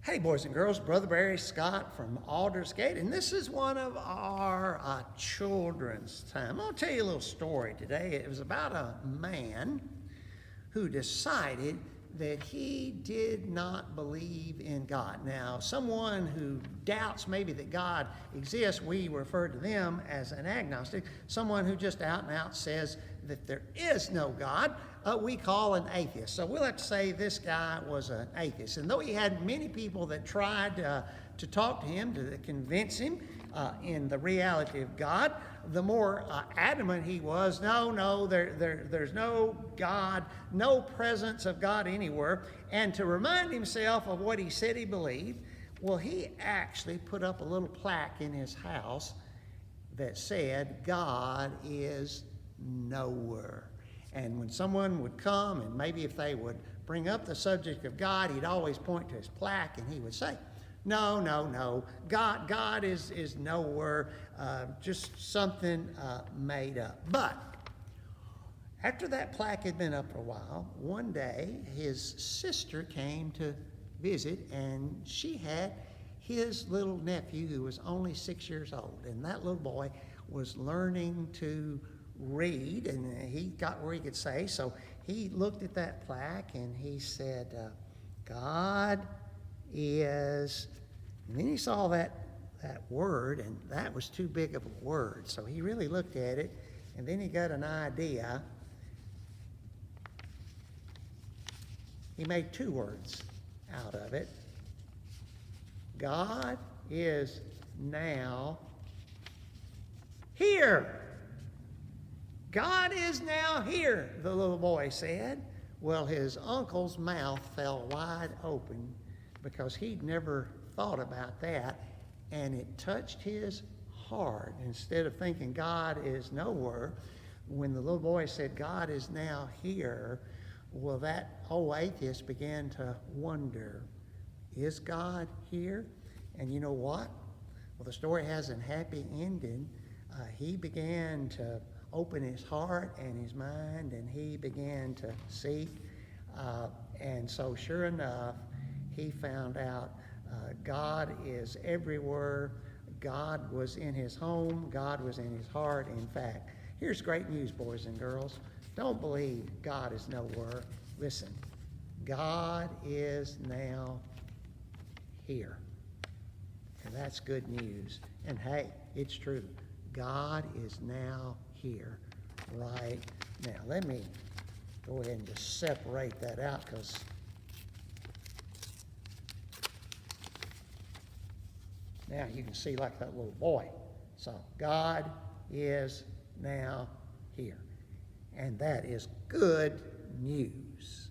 Hey, boys and girls, Brother Barry Scott from Aldersgate, and this is one of our children's time. I'm going to tell you a little story today. It was about a man who decided that he did not believe in God. Now, someone who doubts maybe that God exists, we refer to them as an agnostic. Someone who just out and out says that there is no God, we call an atheist. So we'll have to say this guy was an atheist. And though he had many people that tried to talk to him, to convince him in the reality of God, the more adamant he was, there's no God, no presence of God anywhere. And to remind himself of what he said he believed, well, he actually put up a little plaque in his house that said, God is nowhere. And when someone would come, and maybe if they would bring up the subject of God, he'd always point to his plaque and he would say, no, God is nowhere, just something made up. But after that plaque had been up for a while, one day his sister came to visit, and she had his little nephew who was only 6 years old. And that little boy was learning to read, and he got where he could say. So he looked at that plaque and he said, God is, and then he saw that word, and that was too big of a word. So he really looked at it, and then he got an idea. He made two words out of it. God is now here. God is now here, the little boy said. Well, his uncle's mouth fell wide open because he'd never thought about that, and it touched his heart. Instead of thinking God is nowhere, when the little boy said God is now here, well, that old atheist began to wonder, is God here? And you know what? Well, the story has a happy ending. He began to open his heart and his mind, and he began to seek. And so sure enough, he found out God is everywhere. God was in his home. God was in his heart. In fact, here's great news, boys and girls. Don't believe God is nowhere. Listen, God is now here. And that's good news. And hey, it's true. God is now here right now. Let me go ahead and just separate that out, because now you can see like that little boy. So God is now here. And that is good news.